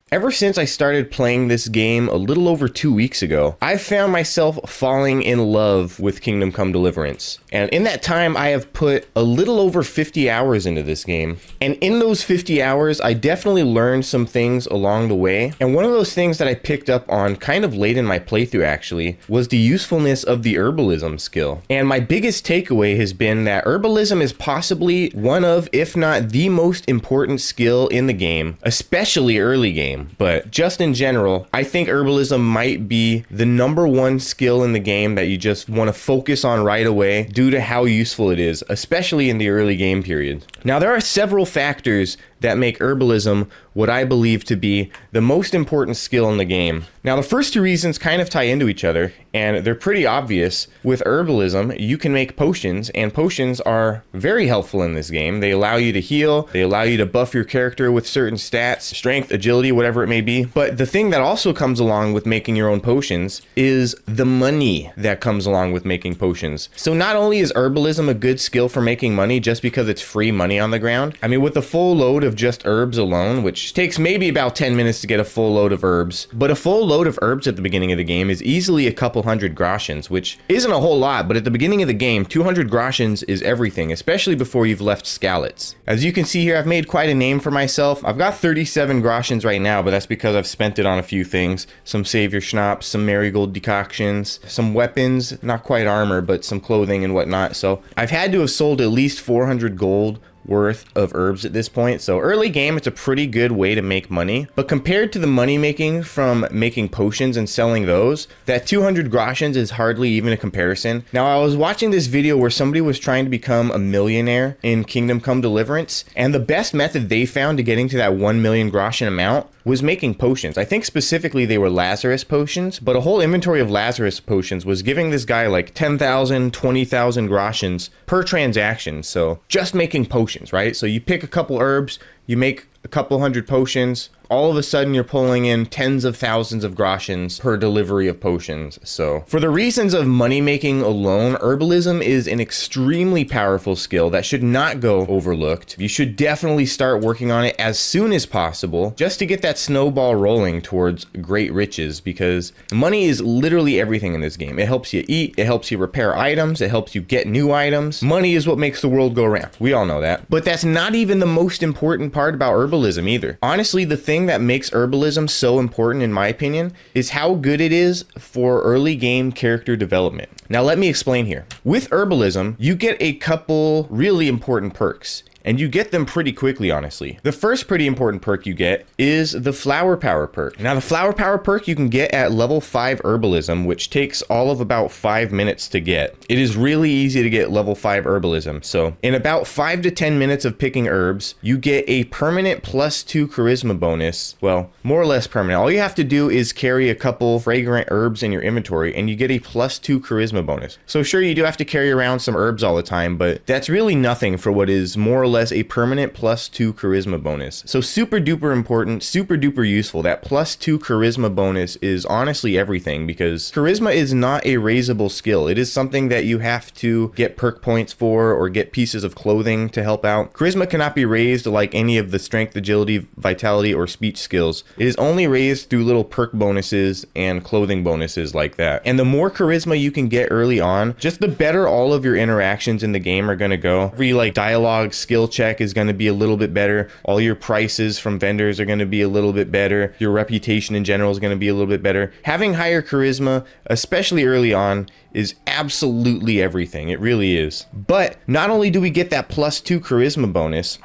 Ever since I started playing this game a little over 2 weeks ago, I've found myself falling in love with Kingdom Come Deliverance. And in that time, I have put a little over 50 hours into this game. And in those 50 hours, I definitely learned some things along the way. And one of those things that I picked up on kind of late in my playthrough actually was the usefulness of the Herbalism skill. And my biggest takeaway has been that Herbalism is possibly one of, if not the most important skill in the game, especially early game. But just in general, I think Herbalism might be the #1 skill in the game that you just want to focus on right away due to how useful it is, especially in the early game period. Now, there are several factors that make Herbalism what I believe to be the most important skill in the game. Now, the first two reasons kind of tie into each other, and they're pretty obvious. With Herbalism, you can make potions, and potions are very helpful in this game. They allow you to heal, they allow you to buff your character with certain stats, strength, agility, whatever it may be. But the thing that also comes along with making your own potions is the money that comes along with making potions. So not only is Herbalism a good skill for making money just because it's free money on the ground, I mean, with a full load of just herbs alone, which takes maybe about 10 minutes to get a full load of herbs, but a full load of herbs at the beginning of the game is easily a couple hundred groshens, which isn't a whole lot, but at the beginning of the game, 200 groshens is everything, especially before you've left Skalitz. As you can see here, I've made quite a name for myself. I've got 37 groshens right now, but that's because I've spent it on a few things. Some savior schnapps, some marigold decoctions, some weapons, not quite armor, but some clothing and whatnot. So I've had to have sold at least 400 gold worth of herbs at this point. So early game, it's a pretty good way to make money, but compared to the money making from making potions and selling those, that 200 groshens is hardly even a comparison. Now, I was watching this video where somebody was trying to become a millionaire in Kingdom Come Deliverance, and the best method they found to getting to that 1 million groshen amount was making potions. I think specifically they were Lazarus potions, but a whole inventory of Lazarus potions was giving this guy like 10,000, 20,000 groshens per transaction. So just making potions, right? So you pick a couple herbs, you make a couple hundred potions, all of a sudden you're pulling in tens of thousands of groshens per delivery of potions. So for the reasons of money making alone, Herbalism is an extremely powerful skill that should not go overlooked. You should definitely start working on it as soon as possible just to get that snowball rolling towards great riches, because money is literally everything in this game. It helps you eat, it helps you repair items, it helps you get new items. Money is what makes the world go round. We all know that. But that's not even the most important part about Herbalism either. Honestly, the thing that makes Herbalism so important, in my opinion, is how good it is for early game character development. Now, let me explain here. With Herbalism, you get a couple really important perks, and you get them pretty quickly, honestly. The first pretty important perk you get is the Flower Power perk. Now, the Flower Power perk you can get at level 5 Herbalism, which takes all of about 5 minutes to get. It is really easy to get level 5 Herbalism. So in about 5 to 10 minutes of picking herbs, you get a permanent +2 charisma bonus. Well, more or less permanent. All you have to do is carry a couple fragrant herbs in your inventory and you get a +2 charisma bonus. So sure, you do have to carry around some herbs all the time, but that's really nothing for what is more or less a permanent +2 charisma bonus. So super duper important, super duper useful. That +2 charisma bonus is honestly everything, because charisma is not a raisable skill. It is something that you have to get perk points for or get pieces of clothing to help out. Charisma cannot be raised like any of the strength, agility, vitality, or speech skills. It is only raised through little perk bonuses and clothing bonuses like that. And the more charisma you can get early on, just the better all of your interactions in the game are going to go. Every like dialogue, skill check is going to be a little bit better. All your prices from vendors are going to be a little bit better. Your reputation in general is going to be a little bit better. Having higher charisma, especially early on, is absolutely everything. It really is. But not only do we get that +2 charisma bonus,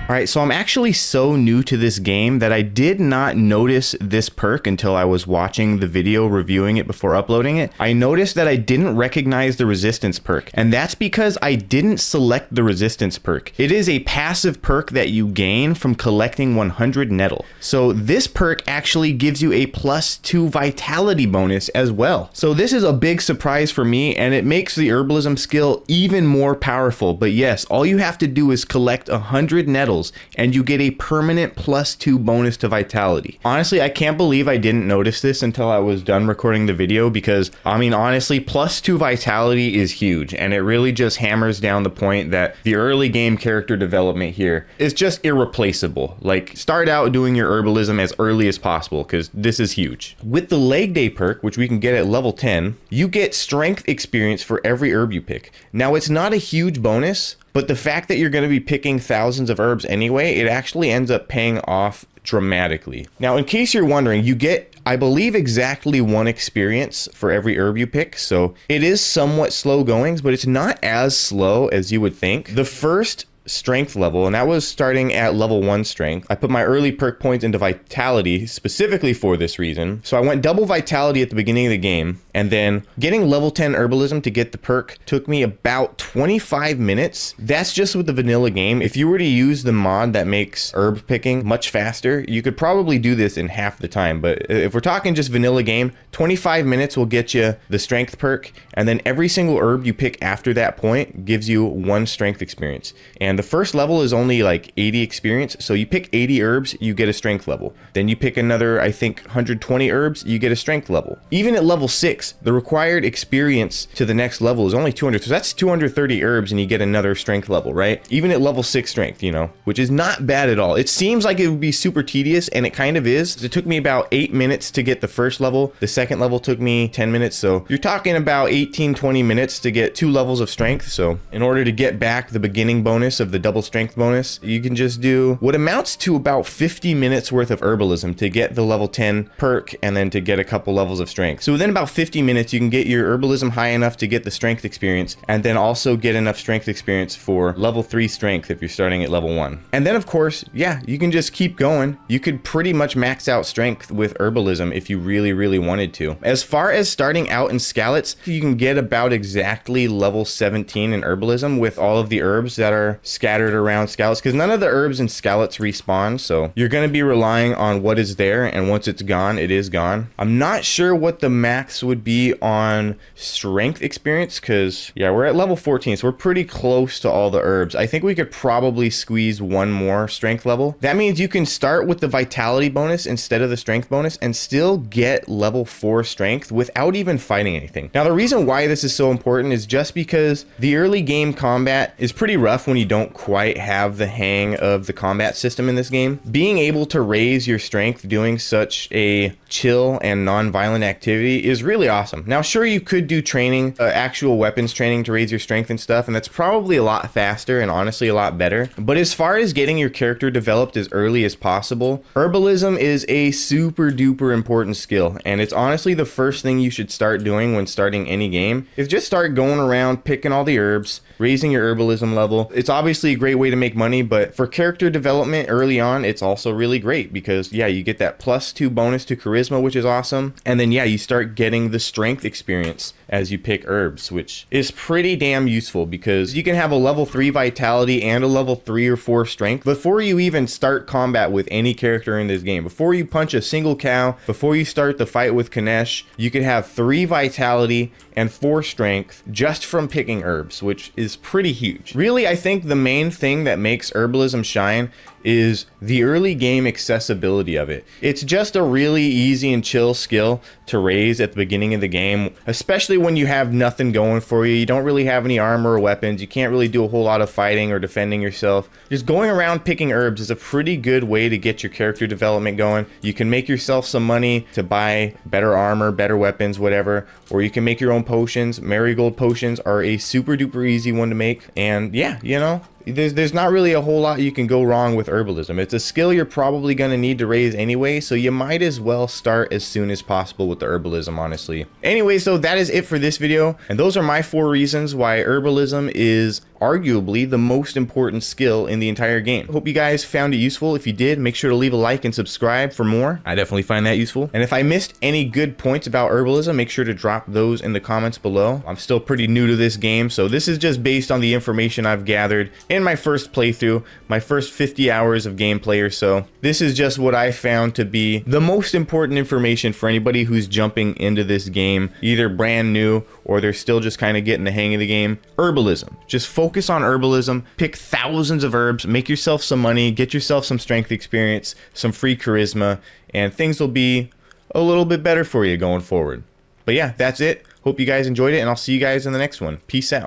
all right, so I'm actually so new to this game that I did not notice this perk until I was watching the video reviewing it before uploading it. I noticed that I didn't recognize the resistance perk, and that's because I didn't select the resistance perk. It is a passive perk that you gain from collecting 100 nettle. So this perk actually gives you a +2 vitality bonus as well. So this is a big surprise for me, and it makes the Herbalism skill even more powerful. But yes, all you have to do is collect 100 nettle skills, and you get a permanent +2 bonus to vitality. Honestly, I can't believe I didn't notice this until I was done recording the video, because I mean, honestly, +2 vitality is huge, and it really just hammers down the point that the early game character development here is just irreplaceable. Like, start out doing your herbalism as early as possible, because this is huge. With the leg day perk, which we can get at level 10, you get strength experience for every herb you pick. Now, it's not a huge bonus, but the fact that you're going to be picking thousands of herbs anyway, it actually ends up paying off dramatically. Now, in case you're wondering, you get, I believe, exactly 1 experience for every herb you pick, so it is somewhat slow goings, but it's not as slow as you would think. The first strength level, and that was starting at level 1 strength. I put my early perk points into vitality specifically for this reason. So I went double vitality at the beginning of the game, and then getting level 10 herbalism to get the perk took me about 25 minutes. That's just with the vanilla game. If you were to use the mod that makes herb picking much faster, you could probably do this in half the time. But if we're talking just vanilla game, 25 minutes will get you the strength perk, and then every single herb you pick after that point gives you 1 strength experience. And the first level is only like 80 experience, so you pick 80 herbs, you get a strength level. Then you pick another, I think, 120 herbs, you get a strength level. Even at level 6, the required experience to the next level is only 200, so that's 230 herbs and you get another strength level, right? Even at level 6 strength, you know, which is not bad at all. It seems like it would be super tedious, and it kind of is. It took me about 8 minutes to get the first level. The second level took me 10 minutes, so you're talking about 18-20 minutes to get 2 levels of strength. So in order to get back the beginning bonus of the double strength bonus, you can just do what amounts to about 50 minutes worth of herbalism to get the level 10 perk and then to get a couple levels of strength. So within about 50 minutes, you can get your herbalism high enough to get the strength experience, and then also get enough strength experience for level 3 strength if you're starting at level 1. And then of course, yeah, you can just keep going. You could pretty much max out strength with herbalism if you really wanted to. As far as starting out in Skallets, you can get about exactly level 17 in herbalism with all of the herbs that are scattered around Skallets, because none of the herbs in Skallets respawn, so you're going to be relying on what is there, and once it's gone, it is gone. I'm not sure what the max would be on strength experience, because yeah, we're at level 14, so we're pretty close to all the herbs. I think we could probably squeeze 1 more strength level. That means you can start with the vitality bonus instead of the strength bonus and still get level 4 strength without even fighting anything. Now, the reason why this is so important is just because the early game combat is pretty rough when you don't quite have the hang of the combat system in this game. Being able to raise your strength doing such a chill and non-violent activity is really awesome. Now, sure, you could do training, actual weapons training to raise your strength and stuff, and that's probably a lot faster and honestly a lot better. But as far as getting your character developed as early as possible, herbalism is a super duper important skill, and it's honestly the first thing you should start doing when starting any game, is just start going around picking all the herbs, raising your herbalism level. It's obviously a great way to make money, but for character development early on, it's also really great because yeah, you get that +2 bonus to charisma, which is awesome. And then yeah, you start getting the strength experience as you pick herbs, which is pretty damn useful because you can have a level 3 vitality and a level 3 or 4 strength before you even start combat with any character in this game. Before you punch a single cow, before you start the fight with Kanesh, you could have 3 vitality and 4 strength just from picking herbs, which is pretty huge. Really, I think the main thing that makes herbalism shine is the early game accessibility of it. It's just a really easy and chill skill to raise at the beginning of the game, especially when you have nothing going for you. You don't really have any armor or weapons. You can't really do a whole lot of fighting or defending yourself. Just going around picking herbs is a pretty good way to get your character development going. You can make yourself some money to buy better armor, better weapons, whatever, or you can make your own potions. Marigold potions are a super duper easy one to make, and yeah, you know, there's not really a whole lot you can go wrong with herbalism. It's a skill you're probably going to need to raise anyway, so you might as well start as soon as possible with the herbalism, honestly. Anyway, so that is it for this video, and those are my 4 reasons why herbalism is arguably the most important skill in the entire game. Hope you guys found it useful. If you did, make sure to leave a like and subscribe for more. I definitely find that useful. And if I missed any good points about herbalism, make sure to drop those in the comments below. I'm still pretty new to this game, so this is just based on the information I've gathered in my first playthrough, my first 50 hours of gameplay or so. This is just what I found to be the most important information for anybody who's jumping into this game, either brand new or they're still just kind of getting the hang of the game. Herbalism. Just focus focus on herbalism, pick thousands of herbs, make yourself some money, get yourself some strength experience, some free charisma, and things will be a little bit better for you going forward. But yeah, that's it. Hope you guys enjoyed it, and I'll see you guys in the next one. Peace out.